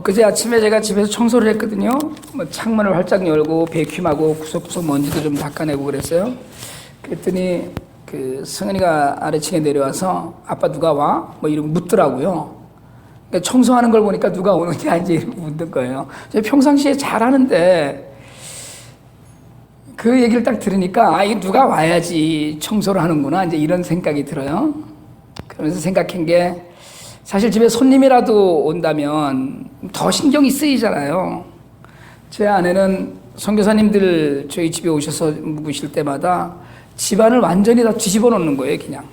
그제 아침에 제가 집에서 청소를 했거든요. 창문을 활짝 열고 베큐um하고 구석구석 먼지도 좀 닦아내고 그랬어요. 그랬더니 승은이가 아래층에 내려와서 아빠 누가 와? 이러고 묻더라고요. 그러니까 청소하는 걸 보니까 누가 오는지 이제 이러고 묻는 거예요. 제가 평상시에 잘하는데 그 얘기를 딱 들으니까 이게 누가 와야지 청소를 하는구나 이제 이런 생각이 들어요. 그러면서 생각한 게 사실 집에 손님이라도 온다면 더 신경이 쓰이잖아요. 제 아내는 선교사님들 저희 집에 오셔서 묵으실 때마다 집안을 완전히 다 뒤집어 놓는 거예요. 그냥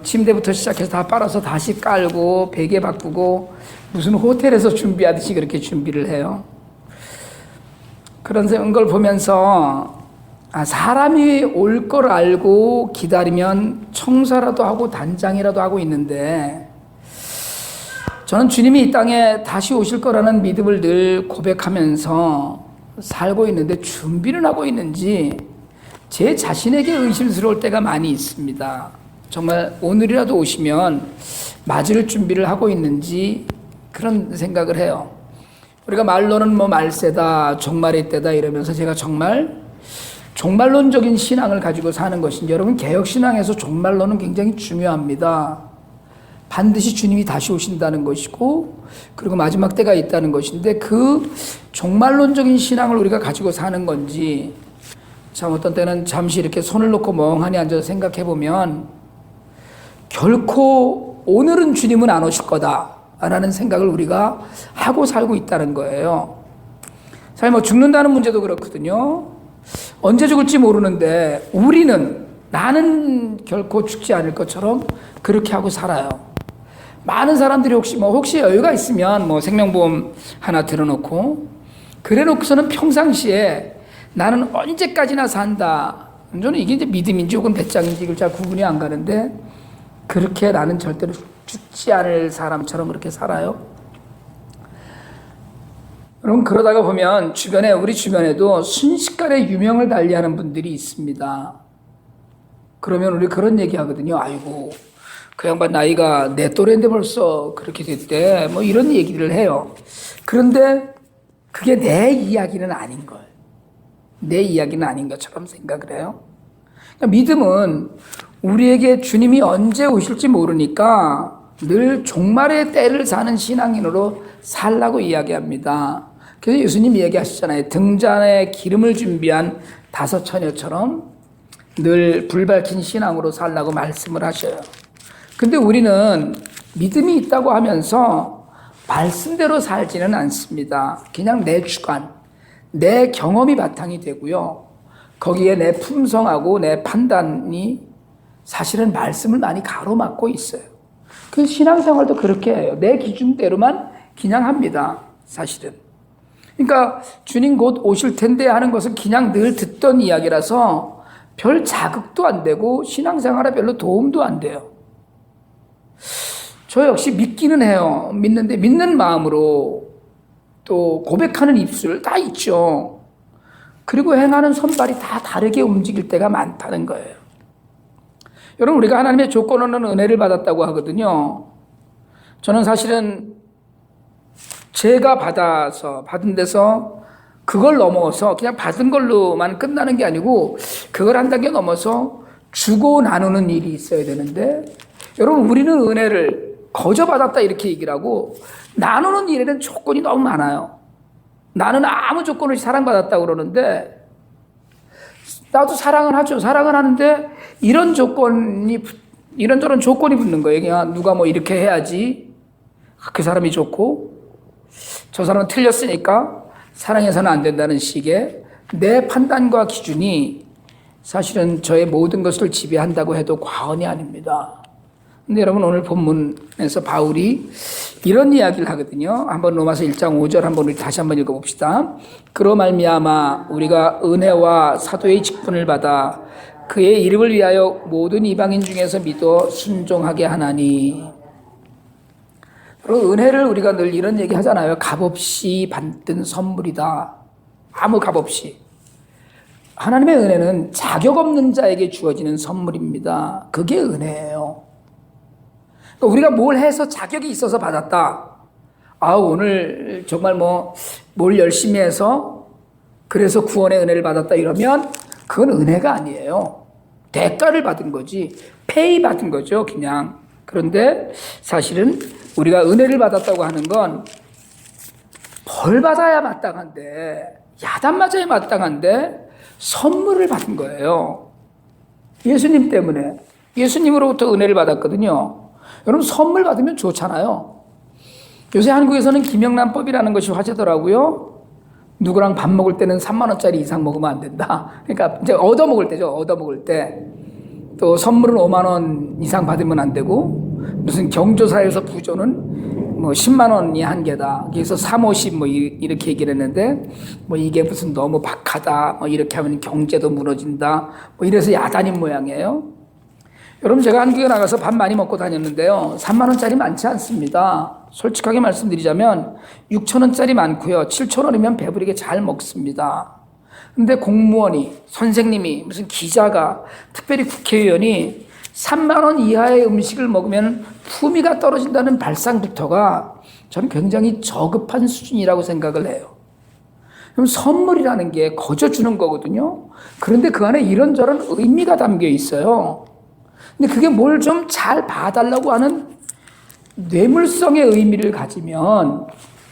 침대부터 시작해서 다 빨아서 다시 깔고 베개 바꾸고 무슨 호텔에서 준비하듯이 그렇게 준비를 해요. 그런 걸 보면서 사람이 올 걸 알고 기다리면 청소라도 하고 단장이라도 하고 있는데 저는 주님이 이 땅에 다시 오실 거라는 믿음을 늘 고백하면서 살고 있는데 준비는 하고 있는지 제 자신에게 의심스러울 때가 많이 있습니다. 정말 오늘이라도 오시면 맞을 준비를 하고 있는지 그런 생각을 해요. 우리가 말로는 말세다, 종말의 때다 이러면서 제가 정말 종말론적인 신앙을 가지고 사는 것인지, 여러분 개혁신앙에서 종말론은 굉장히 중요합니다. 반드시 주님이 다시 오신다는 것이고 그리고 마지막 때가 있다는 것인데 그 종말론적인 신앙을 우리가 가지고 사는 건지 참 어떤 때는 잠시 이렇게 손을 놓고 멍하니 앉아서 생각해 보면 결코 오늘은 주님은 안 오실 거다라는 생각을 우리가 하고 살고 있다는 거예요. 사실 죽는다는 문제도 그렇거든요. 언제 죽을지 모르는데 나는 결코 죽지 않을 것처럼 그렇게 하고 살아요. 많은 사람들이 혹시 여유가 있으면 생명보험 하나 들어놓고 그래 놓고서는 평상시에 나는 언제까지나 산다. 저는 이게 이제 믿음인지 혹은 배짱인지 이걸 잘 구분이 안 가는데 그렇게 나는 절대로 죽지 않을 사람처럼 그렇게 살아요. 여러분 그러다가 보면 우리 주변에도 순식간에 유명을 달리하는 분들이 있습니다. 그러면 우리 그런 얘기 하거든요. 아이고 그 양반 나이가 내 또래인데 벌써 그렇게 됐대. 이런 얘기를 해요. 그런데 그게 내 이야기는 아닌 걸. 내 이야기는 아닌 것처럼 생각을 해요. 그러니까 믿음은 우리에게 주님이 언제 오실지 모르니까 늘 종말의 때를 사는 신앙인으로 살라고 이야기합니다. 그래서 예수님이 얘기하시잖아요. 등잔에 기름을 준비한 5 처녀처럼 늘 불밝힌 신앙으로 살라고 말씀을 하셔요. 근데 우리는 믿음이 있다고 하면서 말씀대로 살지는 않습니다. 그냥 내 주관, 내 경험이 바탕이 되고요. 거기에 내 품성하고 내 판단이 사실은 말씀을 많이 가로막고 있어요. 그 신앙생활도 그렇게 해요. 내 기준대로만 그냥 합니다. 사실은. 그러니까 주님 곧 오실 텐데 하는 것은 그냥 늘 듣던 이야기라서 별 자극도 안 되고 신앙생활에 별로 도움도 안 돼요. 저 역시 믿기는 해요. 믿는데 믿는 마음으로 또 고백하는 입술 다 있죠. 그리고 행하는 손발이 다 다르게 움직일 때가 많다는 거예요. 여러분 우리가 하나님의 조건 없는 은혜를 받았다고 하거든요. 저는 사실은 제가 받은 데서 그걸 넘어서 그냥 받은 걸로만 끝나는 게 아니고 그걸 한 단계 넘어서 주고 나누는 일이 있어야 되는데 여러분 우리는 은혜를 거저 받았다 이렇게 얘기를 하고 나누는 일에는 조건이 너무 많아요. 나는 아무 조건 없이 사랑받았다고 그러는데 나도 사랑은 하죠. 사랑은 하는데 이런저런 조건이 붙는 거예요. 그냥 누가 이렇게 해야지 그 사람이 좋고 저 사람은 틀렸으니까 사랑해서는 안 된다는 식의 내 판단과 기준이 사실은 저의 모든 것을 지배한다고 해도 과언이 아닙니다. 근데 여러분 오늘 본문에서 바울이 이런 이야기를 하거든요. 한번 로마서 1장 5절 한번 우리 다시 한번 읽어봅시다. 그로 말미암아 우리가 은혜와 사도의 직분을 받아 그의 이름을 위하여 모든 이방인 중에서 믿어 순종하게 하나니. 여러분 은혜를 우리가 늘 이런 얘기 하잖아요. 값없이 받은 선물이다. 아무 값없이. 하나님의 은혜는 자격 없는 자에게 주어지는 선물입니다. 그게 은혜예요. 우리가 뭘 해서 자격이 있어서 받았다. 오늘 정말 뭘 열심히 해서 그래서 구원의 은혜를 받았다 이러면 그건 은혜가 아니에요. 대가를 받은 거지. 페이 받은 거죠, 그냥. 그런데 사실은 우리가 은혜를 받았다고 하는 건 벌 받아야 마땅한데, 야단 맞아야 마땅한데 선물을 받은 거예요. 예수님 때문에. 예수님으로부터 은혜를 받았거든요. 여러분, 선물 받으면 좋잖아요. 요새 한국에서는 김영란법이라는 것이 화제더라고요. 누구랑 밥 먹을 때는 3만 원짜리 이상 먹으면 안 된다. 그러니까 이제 얻어먹을 때죠. 얻어먹을 때. 또 선물은 5만 원 이상 받으면 안 되고, 무슨 경조사에서 부조는 10만 원이 한계다. 그래서 3, 50 이렇게 얘기를 했는데, 이게 무슨 너무 박하다. 이렇게 하면 경제도 무너진다. 이래서 야단인 모양이에요. 여러분, 제가 한국에 나가서 밥 많이 먹고 다녔는데요. 3만 원짜리 많지 않습니다. 솔직하게 말씀드리자면 6천 원짜리 많고요. 7천 원이면 배부르게 잘 먹습니다. 근데 공무원이, 선생님이, 무슨 기자가, 특별히 국회의원이 3만 원 이하의 음식을 먹으면 품위가 떨어진다는 발상부터가 저는 굉장히 저급한 수준이라고 생각을 해요. 그럼 선물이라는 게 거저 주는 거거든요. 그런데 그 안에 이런저런 의미가 담겨 있어요. 근데 그게 뭘 좀 잘 봐달라고 하는 뇌물성의 의미를 가지면,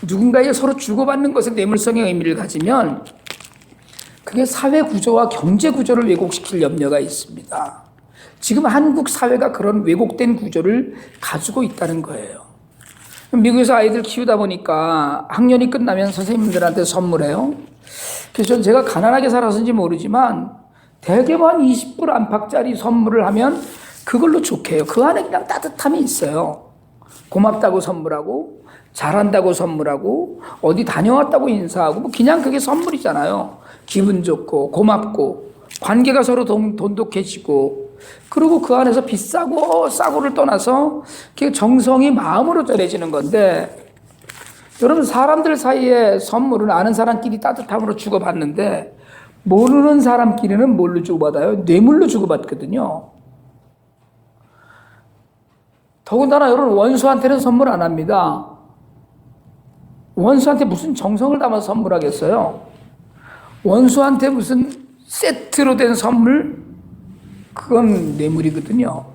누군가에게 서로 주고받는 것에 뇌물성의 의미를 가지면 그게 사회 구조와 경제 구조를 왜곡시킬 염려가 있습니다. 지금 한국 사회가 그런 왜곡된 구조를 가지고 있다는 거예요. 미국에서 아이들 키우다 보니까 학년이 끝나면 선생님들한테 선물해요. 그래서 제가 가난하게 살아서인지 모르지만 대개 한 20불 안팎짜리 선물을 하면 그걸로 좋게 해요. 그 안에 그냥 따뜻함이 있어요. 고맙다고 선물하고, 잘한다고 선물하고, 어디 다녀왔다고 인사하고, 그냥 그게 선물이잖아요. 기분 좋고 고맙고 관계가 서로 돈독해지고, 그리고 그 안에서 비싸고 싸고를 떠나서 정성이 마음으로 전해지는 건데, 여러분, 사람들 사이에 선물은 아는 사람끼리 따뜻함으로 주고받는데 모르는 사람끼리는 뭘로 주고받아요? 뇌물로 주고받거든요. 더군다나 여러분, 원수한테는 선물 안 합니다. 원수한테 무슨 정성을 담아서 선물하겠어요? 원수한테 무슨 세트로 된 선물? 그건 뇌물이거든요.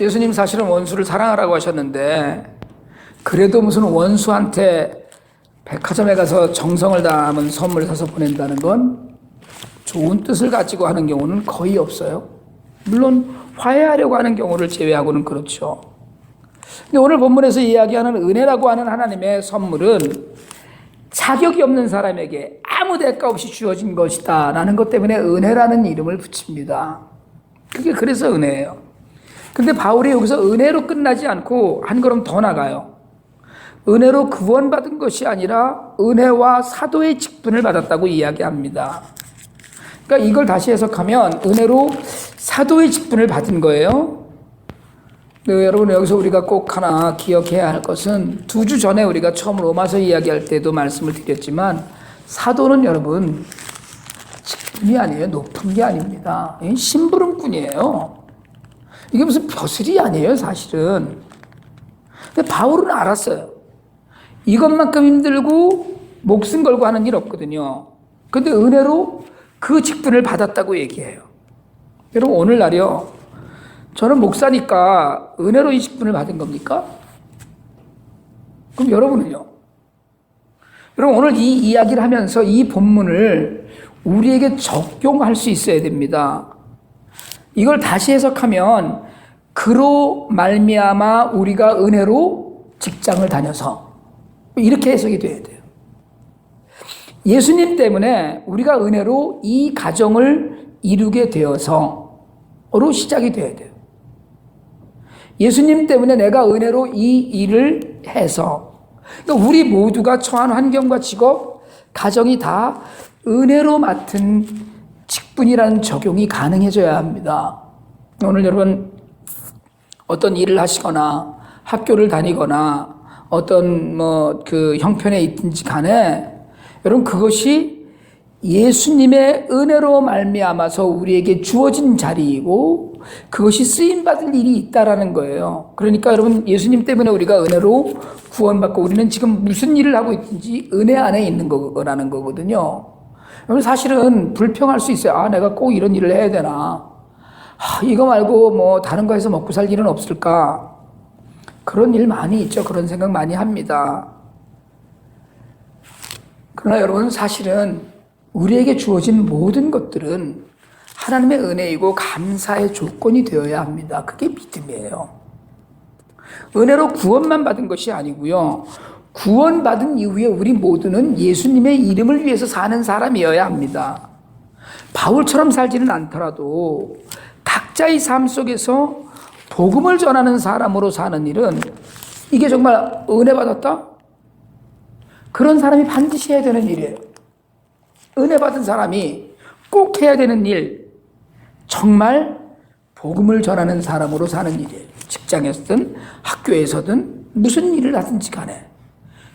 예수님 사실은 원수를 사랑하라고 하셨는데, 그래도 무슨 원수한테 백화점에 가서 정성을 담은 선물 사서 보낸다는 건 좋은 뜻을 가지고 하는 경우는 거의 없어요. 물론 화해하려고 하는 경우를 제외하고는 그렇죠. 근데 오늘 본문에서 이야기하는 은혜라고 하는 하나님의 선물은 자격이 없는 사람에게 아무 대가 없이 주어진 것이다 라는 것 때문에 은혜라는 이름을 붙입니다. 그게 그래서 은혜예요. 근데 바울이 여기서 은혜로 끝나지 않고 한 걸음 더 나가요. 은혜로 구원받은 것이 아니라 은혜와 사도의 직분을 받았다고 이야기합니다. 그러니까 이걸 다시 해석하면 은혜로 사도의 직분을 받은 거예요. 네, 여러분, 여기서 우리가 꼭 하나 기억해야 할 것은 2주 전에 우리가 처음 로마서 이야기할 때도 말씀을 드렸지만, 사도는 여러분 직분이 아니에요. 높은 게 아닙니다. 심부름꾼이에요. 이게 무슨 벼슬이 아니에요, 사실은. 근데 바울은 알았어요. 이것만큼 힘들고 목숨 걸고 하는 일 없거든요. 근데 은혜로 그 직분을 받았다고 얘기해요. 여러분, 오늘날이요, 저는 목사니까 은혜로 이 직분을 받은 겁니까? 그럼 여러분은요? 여러분, 오늘 이 이야기를 하면서 이 본문을 우리에게 적용할 수 있어야 됩니다. 이걸 다시 해석하면 그로 말미암아 우리가 은혜로 직장을 다녀서, 이렇게 해석이 돼야 돼요. 예수님 때문에 우리가 은혜로 이 가정을 이루게 되어서로 시작이 돼야 돼요. 예수님 때문에 내가 은혜로 이 일을 해서, 그러니까 우리 모두가 처한 환경과 직업, 가정이 다 은혜로 맡은 직분이라는 적용이 가능해져야 합니다. 오늘 여러분, 어떤 일을 하시거나 학교를 다니거나 어떤 그 형편에 있든지 간에 여러분, 그것이 예수님의 은혜로 말미암아서 우리에게 주어진 자리이고 그것이 쓰임받을 일이 있다라는 거예요. 그러니까 여러분, 예수님 때문에 우리가 은혜로 구원받고 우리는 지금 무슨 일을 하고 있든지 은혜 안에 있는 거라는 거거든요. 여러분, 사실은 불평할 수 있어요. 아, 내가 꼭 이런 일을 해야 되나? 이거 말고 뭐 다른 거 해서 먹고 살 일은 없을까? 그런 일 많이 있죠. 그런 생각 많이 합니다. 그러나 여러분, 사실은 우리에게 주어진 모든 것들은 하나님의 은혜이고 감사의 조건이 되어야 합니다. 그게 믿음이에요. 은혜로 구원만 받은 것이 아니고요. 구원받은 이후에 우리 모두는 예수님의 이름을 위해서 사는 사람이어야 합니다. 바울처럼 살지는 않더라도 각자의 삶 속에서 복음을 전하는 사람으로 사는 일은 이게 정말 은혜 받았다? 그런 사람이 반드시 해야 되는 일이에요. 은혜 받은 사람이 꼭 해야 되는 일, 정말 복음을 전하는 사람으로 사는 일이에요. 직장에서든 학교에서든 무슨 일을 하든지 간에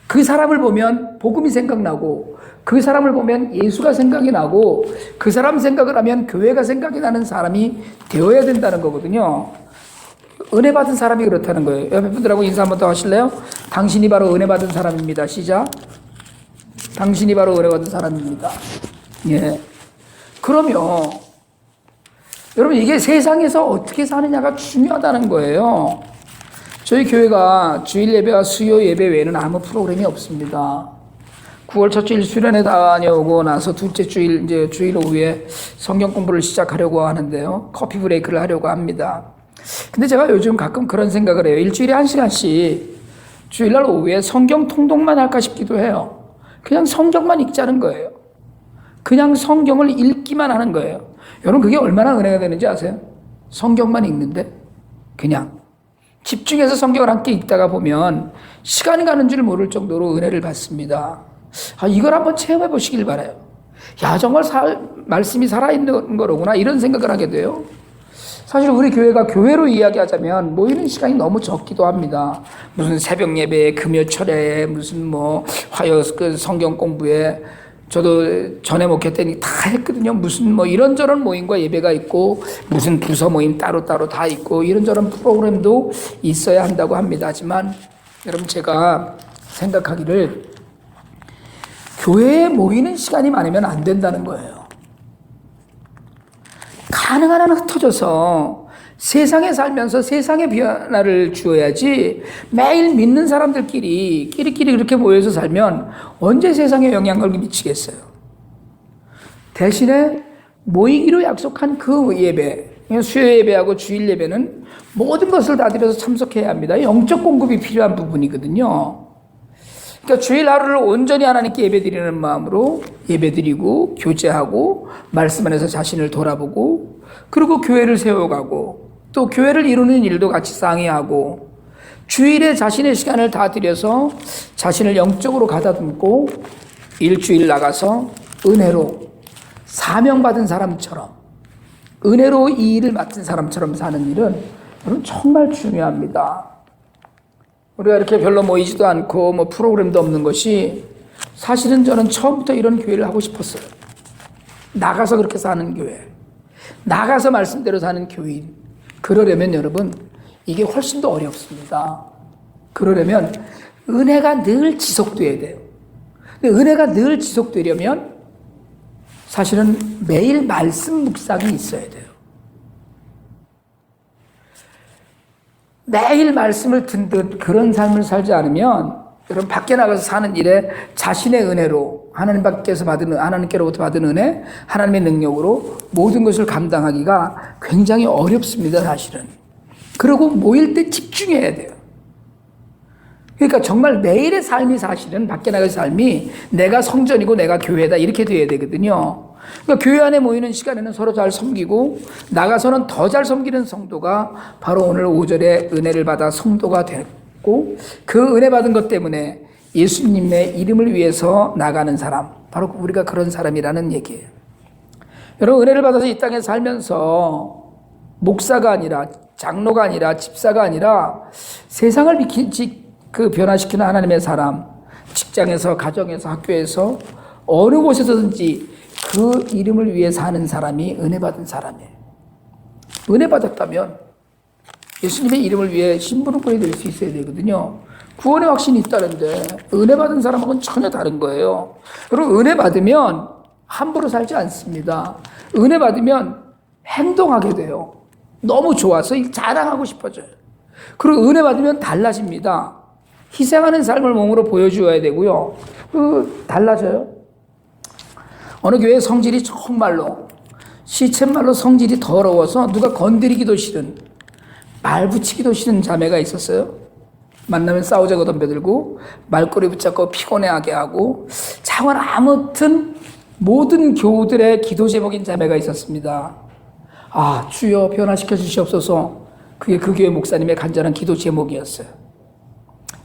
그 사람을 보면 복음이 생각나고 그 사람을 보면 예수가 생각이 나고 그 사람 생각을 하면 교회가 생각이 나는 사람이 되어야 된다는 거거든요. 은혜 받은 사람이 그렇다는 거예요. 옆에 분들하고 인사 한번 더 하실래요? 당신이 바로 은혜 받은 사람입니다. 시작. 당신이 바로 은혜 받은 사람입니다. 예. 그러면 여러분, 이게 세상에서 어떻게 사느냐가 중요하다는 거예요. 저희 교회가 주일 예배와 수요 예배 외에는 아무 프로그램이 없습니다. 9월 첫 주일 수련회 다녀오고 나서 둘째 주일, 이제 주일 오후에 성경 공부를 시작하려고 하는데요. 커피 브레이크를 하려고 합니다. 근데 제가 요즘 가끔 그런 생각을 해요. 일주일에 1시간씩 주일날 오후에 성경 통독만 할까 싶기도 해요. 그냥 성경만 읽자는 거예요. 그냥 성경을 읽기만 하는 거예요. 여러분, 그게 얼마나 은혜가 되는지 아세요? 성경만 읽는데 그냥 집중해서 성경을 함께 읽다가 보면 시간이 가는 줄 모를 정도로 은혜를 받습니다. 이걸 한번 체험해 보시길 바라요. 야, 정말 말씀이 살아있는 거로구나, 이런 생각을 하게 돼요. 사실 우리 교회가 교회로 이야기하자면 모이는 시간이 너무 적기도 합니다. 무슨 새벽 예배에, 금요철에, 무슨 뭐 화요 성경 공부에, 저도 전에 목회 때니 다 했거든요. 무슨 뭐 이런저런 모임과 예배가 있고 무슨 부서 모임 따로따로 다 있고 이런저런 프로그램도 있어야 한다고 합니다. 하지만 여러분, 제가 생각하기를 교회에 모이는 시간이 많으면 안 된다는 거예요. 가능한 한 흩어져서 세상에 살면서 세상의 변화를 주어야지, 매일 믿는 사람들끼리 끼리끼리 그렇게 모여서 살면 언제 세상에 영향을 미치겠어요. 대신에 모이기로 약속한 그 예배, 수요 예배하고 주일 예배는 모든 것을 다 들여서 참석해야 합니다. 영적 공급이 필요한 부분이거든요. 그러니까 주일 하루를 온전히 하나님께 예배드리는 마음으로 예배드리고 교제하고 말씀 안에서 자신을 돌아보고, 그리고 교회를 세워가고 또 교회를 이루는 일도 같이 상의하고 주일에 자신의 시간을 다 들여서 자신을 영적으로 가다듬고 일주일 나가서 은혜로 사명받은 사람처럼, 은혜로 이 일을 맡은 사람처럼 사는 일은 여러분 정말 중요합니다. 우리가 이렇게 별로 모이지도 않고 뭐 프로그램도 없는 것이, 사실은 저는 처음부터 이런 교회를 하고 싶었어요. 나가서 그렇게 사는 교회, 나가서 말씀대로 사는 교인. 그러려면 여러분, 이게 훨씬 더 어렵습니다. 그러려면 은혜가 늘 지속돼야 돼요. 근데 은혜가 늘 지속되려면 사실은 매일 말씀 묵상이 있어야 돼요. 매일 말씀을 듣는 그런 삶을 살지 않으면 여러분, 밖에 나가서 사는 일에 자신의 은혜로, 하나님께로부터 받은 은혜, 하나님의 능력으로 모든 것을 감당하기가 굉장히 어렵습니다, 사실은. 그리고 모일 때 집중해야 돼요. 그러니까 정말 매일의 삶이, 사실은 밖에 나가서 삶이 내가 성전이고 내가 교회다, 이렇게 돼야 되거든요. 그러니까 교회 안에 모이는 시간에는 서로 잘 섬기고 나가서는 더 잘 섬기는 성도가 바로 오늘 5절에 은혜를 받아 성도가 됐고, 그 은혜 받은 것 때문에 예수님의 이름을 위해서 나가는 사람, 바로 우리가 그런 사람이라는 얘기예요. 여러분, 은혜를 받아서 이 땅에 살면서 목사가 아니라, 장로가 아니라, 집사가 아니라 세상을 변화시키는 하나님의 사람, 직장에서, 가정에서, 학교에서 어느 곳에서든지 그 이름을 위해 사는 사람이 은혜 받은 사람이에요. 은혜 받았다면 예수님의 이름을 위해 심부름꾼이 될 수 있어야 되거든요. 구원의 확신이 있다는데 은혜 받은 사람하고는 전혀 다른 거예요. 여러분, 은혜 받으면 함부로 살지 않습니다. 은혜 받으면 행동하게 돼요. 너무 좋아서 자랑하고 싶어져요. 그리고 은혜 받으면 달라집니다. 희생하는 삶을 몸으로 보여주어야 되고요. 달라져요. 어느 교회 성질이 정말로 시쳇말로 성질이 더러워서 누가 건드리기도 싫은, 말 붙이기도 싫은 자매가 있었어요. 만나면 싸우자고 덤벼들고 말꼬리 붙잡고 피곤해하게 하고 차원 아무튼 모든 교우들의 기도 제목인 자매가 있었습니다. 아, 주여 변화시켜 주시옵소서. 그게 그 교회 목사님의 간절한 기도 제목이었어요.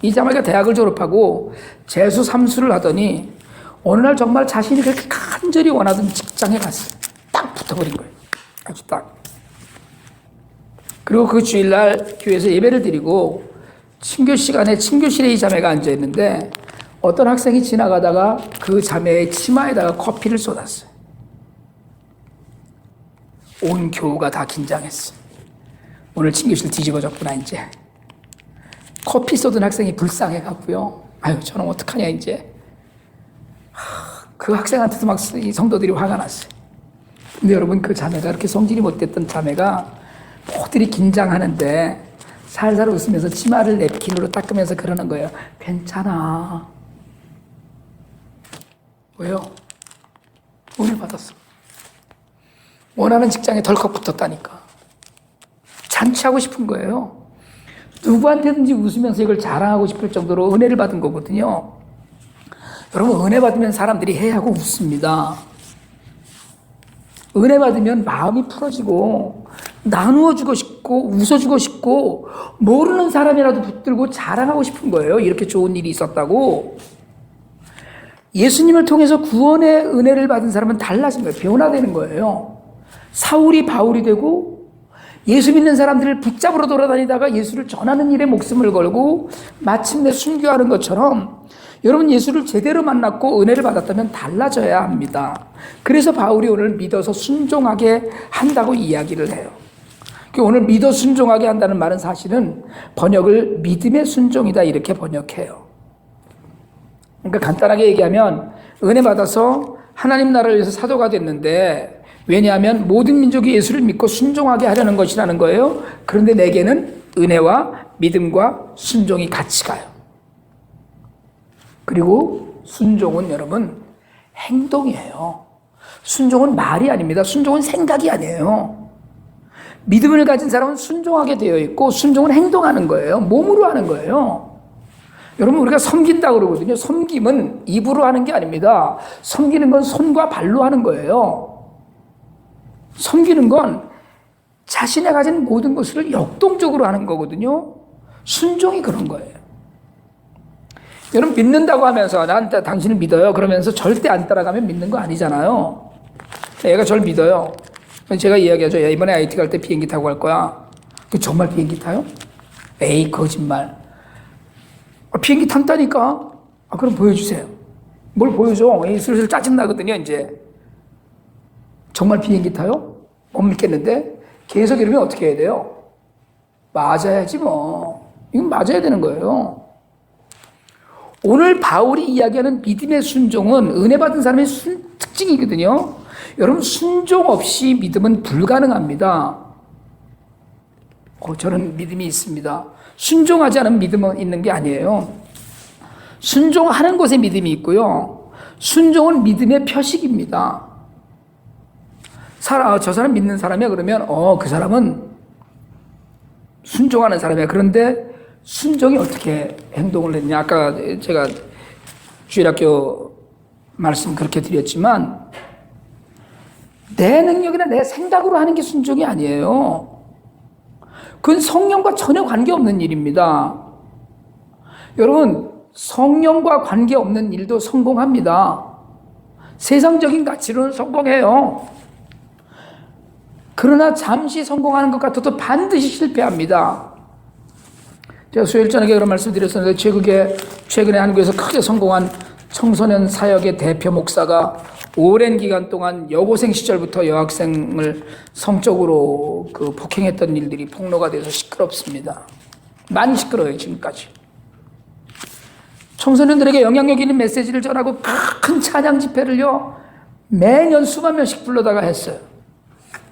이 자매가 대학을 졸업하고 재수 3수를 하더니 어느 날 정말 자신이 그렇게 간절히 원하던 직장에 갔어요. 딱 붙어버린 거예요. 아주 딱. 그리고 그 주일날 교회에서 예배를 드리고 친교 시간에 친교실에 이 자매가 앉아있는데 어떤 학생이 지나가다가 그 자매의 치마에다가 커피를 쏟았어요. 온 교우가 다 긴장했어요. 오늘 친교실 뒤집어졌구나 이제. 커피 쏟은 학생이 불쌍해갖고요. 아유 저놈 어떡하냐 이제. 그 학생한테도 막 이 성도들이 화가 났어요. 근데 여러분, 그 자매가 그렇게 성질이 못됐던 자매가 모두들이 긴장하는데 살살 웃으면서 치마를 냅킨으로 닦으면서 그러는 거예요. 괜찮아. 왜요? 은혜 받았어. 원하는 직장에 덜컥 붙었다니까. 잔치하고 싶은 거예요. 누구한테든지 웃으면서 이걸 자랑하고 싶을 정도로 은혜를 받은 거거든요. 여러분, 은혜 받으면 사람들이 해하고 웃습니다. 은혜 받으면 마음이 풀어지고 나누어주고 싶고 웃어주고 싶고 모르는 사람이라도 붙들고 자랑하고 싶은 거예요. 이렇게 좋은 일이 있었다고. 예수님을 통해서 구원의 은혜를 받은 사람은 달라진 거예요. 변화되는 거예요. 사울이 바울이 되고 예수 믿는 사람들을 붙잡으러 돌아다니다가 예수를 전하는 일에 목숨을 걸고 마침내 순교하는 것처럼 여러분, 예수를 제대로 만났고 은혜를 받았다면 달라져야 합니다. 그래서 바울이 오늘 믿어서 순종하게 한다고 이야기를 해요. 오늘 믿어 순종하게 한다는 말은 사실은 번역을 믿음의 순종이다 이렇게 번역해요. 그러니까 간단하게 얘기하면 은혜 받아서 하나님 나라를 위해서 사도가 됐는데 왜냐하면 모든 민족이 예수를 믿고 순종하게 하려는 것이라는 거예요. 그런데 내게는 은혜와 믿음과 순종이 같이 가요. 그리고 순종은 여러분 행동이에요. 순종은 말이 아닙니다. 순종은 생각이 아니에요. 믿음을 가진 사람은 순종하게 되어 있고 순종은 행동하는 거예요. 몸으로 하는 거예요. 여러분, 우리가 섬긴다고 그러거든요. 섬김은 입으로 하는 게 아닙니다. 섬기는 건 손과 발로 하는 거예요. 섬기는 건 자신이 가진 모든 것을 역동적으로 하는 거거든요. 순종이 그런 거예요. 여러분, 믿는다고 하면서 나한테 당신을 믿어요 그러면서 절대 안 따라가면 믿는 거 아니잖아요. 얘가 저를 믿어요. 제가 이야기하죠. 야, 이번에 IT 갈 때 비행기 타고 갈 거야. 정말 비행기 타요? 에이, 거짓말. 비행기 탄다니까? 그럼 보여주세요. 뭘 보여줘? 슬슬 짜증나거든요, 이제. 정말 비행기 타요? 못 믿겠는데? 계속 이러면 어떻게 해야 돼요? 맞아야지 뭐. 이건 맞아야 되는 거예요. 오늘 바울이 이야기하는 믿음의 순종은 은혜 받은 사람의 특징이거든요. 여러분, 순종 없이 믿음은 불가능합니다. 저는 믿음이 있습니다. 순종하지 않은 믿음은 있는 게 아니에요. 순종하는 곳에 믿음이 있고요. 순종은 믿음의 표식입니다. 저 사람 믿는 사람이야 그러면 그 사람은 순종하는 사람이야. 그런데 순종이 어떻게 행동을 했냐. 아까 제가 주일학교 말씀 그렇게 드렸지만 내 능력이나 내 생각으로 하는 게 순종이 아니에요. 그건 성령과 전혀 관계없는 일입니다. 여러분, 성령과 관계없는 일도 성공합니다. 세상적인 가치로는 성공해요. 그러나 잠시 성공하는 것 같아도 반드시 실패합니다. 제가 수요일 저녁에 그런 말씀 드렸었는데 최근에 한국에서 크게 성공한 청소년 사역의 대표 목사가 오랜 기간 동안 여고생 시절부터 여학생을 성적으로 폭행했던 일들이 폭로가 돼서 시끄럽습니다. 많이 시끄러워요, 지금까지. 청소년들에게 영향력 있는 메시지를 전하고 큰 찬양 집회를요, 매년 수만 명씩 불러다가 했어요.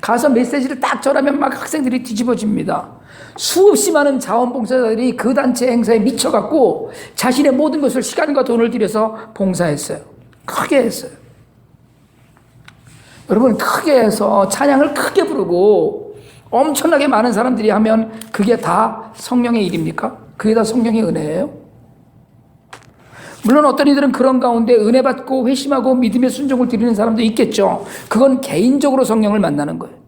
가서 메시지를 딱 전하면 막 학생들이 뒤집어집니다. 수없이 많은 자원봉사자들이 그 단체 행사에 미쳐갖고 자신의 모든 것을 시간과 돈을 들여서 봉사했어요. 크게 했어요. 여러분, 크게 해서 찬양을 크게 부르고 엄청나게 많은 사람들이 하면 그게 다 성령의 일입니까? 그게 다 성령의 은혜예요? 물론 어떤 이들은 그런 가운데 은혜 받고 회심하고 믿음의 순종을 드리는 사람도 있겠죠. 그건 개인적으로 성령을 만나는 거예요.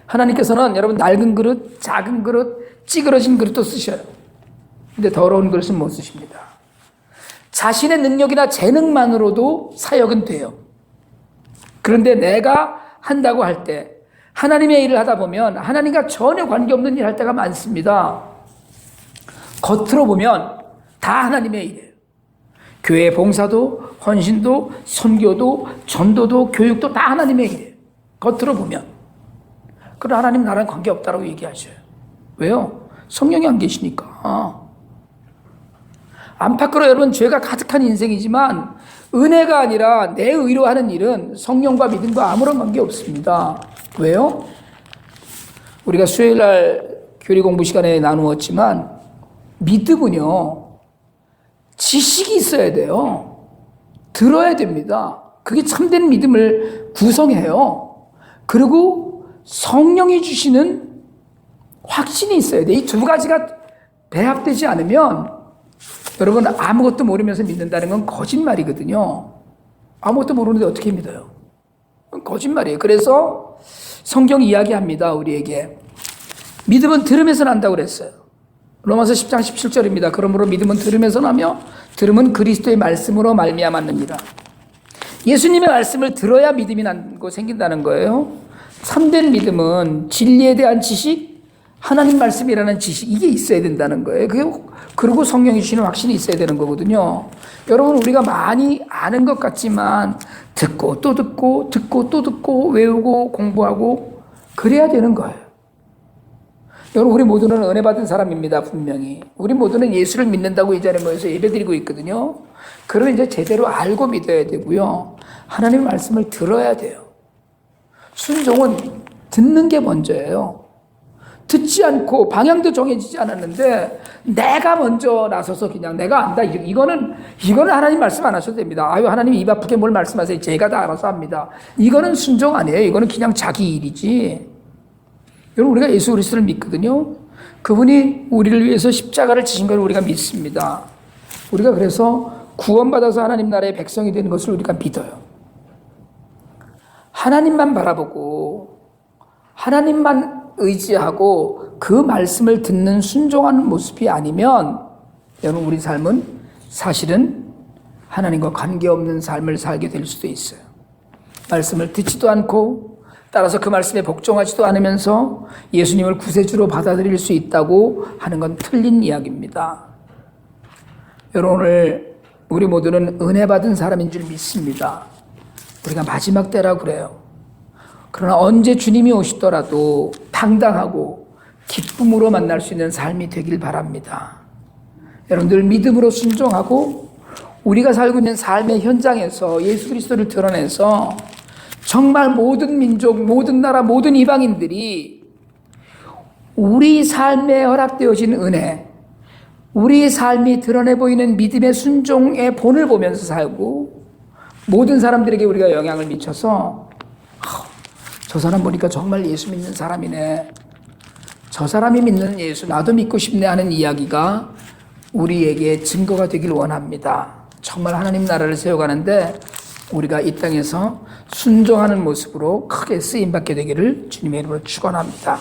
하나님께서는 여러분 낡은 그릇, 작은 그릇, 찌그러진 그릇도 쓰셔요. 근데 더러운 그릇은 못 쓰십니다. 자신의 능력이나 재능만으로도 사역은 돼요. 그런데 내가 한다고 할 때, 하나님의 일을 하다 보면 하나님과 전혀 관계없는 일을 할 때가 많습니다. 겉으로 보면 다 하나님의 일이에요. 교회 봉사도, 헌신도, 선교도, 전도도, 교육도 다 하나님의 일이에요. 겉으로 보면. 그러나 하나님 나랑 관계없다라고 얘기하셔요. 왜요? 성령이 안 계시니까. 안팎으로 여러분 죄가 가득한 인생이지만 은혜가 아니라 내 의로 하는 일은 성령과 믿음과 아무런 관계 없습니다. 왜요? 우리가 수요일날 교리 공부 시간에 나누었지만 믿음은요, 지식이 있어야 돼요. 들어야 됩니다. 그게 참된 믿음을 구성해요. 그리고 성령이 주시는 확신이 있어야 돼. 이 두 가지가 배합되지 않으면 여러분 아무것도 모르면서 믿는다는 건 거짓말이거든요. 아무것도 모르는데 어떻게 믿어요? 거짓말이에요. 그래서 성경이 이야기합니다. 우리에게. 믿음은 들음에서 난다고 그랬어요. 로마서 10장 17절입니다. 그러므로 믿음은 들음에서 나며 들음은 그리스도의 말씀으로 말미암았느니라. 예수님의 말씀을 들어야 믿음이 나고 생긴다는 거예요. 참된 믿음은 진리에 대한 지식, 하나님 말씀이라는 지식, 이게 있어야 된다는 거예요. 그리고 성령이 주시는 확신이 있어야 되는 거거든요. 여러분, 우리가 많이 아는 것 같지만 듣고 또 듣고 듣고 또 듣고 외우고 공부하고 그래야 되는 거예요. 여러분, 우리 모두는 은혜 받은 사람입니다. 분명히 우리 모두는 예수를 믿는다고 이 자리에 모여서 예배드리고 있거든요. 그러면 이제 제대로 알고 믿어야 되고요, 하나님의 말씀을 들어야 돼요. 순종은 듣는 게 먼저예요. 듣지 않고 방향도 정해지지 않았는데 내가 먼저 나서서 그냥 내가 안다, 이거는 하나님 말씀 안 하셔도 됩니다. 아유, 하나님 입 아프게 뭘 말씀하세요. 제가 다 알아서 합니다. 이거는 순종 아니에요. 이거는 그냥 자기 일이지. 여러분, 우리가 예수 그리스도를 믿거든요. 그분이 우리를 위해서 십자가를 지신 걸 우리가 믿습니다. 우리가 그래서 구원받아서 하나님 나라의 백성이 되는 것을 우리가 믿어요. 하나님만 바라보고 하나님만 의지하고 그 말씀을 듣는 순종하는 모습이 아니면 여러분, 우리 삶은 사실은 하나님과 관계없는 삶을 살게 될 수도 있어요. 말씀을 듣지도 않고 따라서 그 말씀에 복종하지도 않으면서 예수님을 구세주로 받아들일 수 있다고 하는 건 틀린 이야기입니다. 여러분, 오늘 우리 모두는 은혜 받은 사람인 줄 믿습니다. 우리가 마지막 때라고 그래요. 그러나 언제 주님이 오시더라도 당당하고 기쁨으로 만날 수 있는 삶이 되길 바랍니다. 여러분들 믿음으로 순종하고 우리가 살고 있는 삶의 현장에서 예수 그리스도를 드러내서 정말 모든 민족, 모든 나라, 모든 이방인들이 우리 삶에 허락되어진 은혜, 우리 삶이 드러내 보이는 믿음의 순종의 본을 보면서 살고 모든 사람들에게 우리가 영향을 미쳐서 저 사람 보니까 정말 예수 믿는 사람이네, 저 사람이 믿는 예수 나도 믿고 싶네 하는 이야기가 우리에게 증거가 되길 원합니다. 정말 하나님 나라를 세워가는데 우리가 이 땅에서 순종하는 모습으로 크게 쓰임받게 되기를 주님의 이름으로 축원합니다.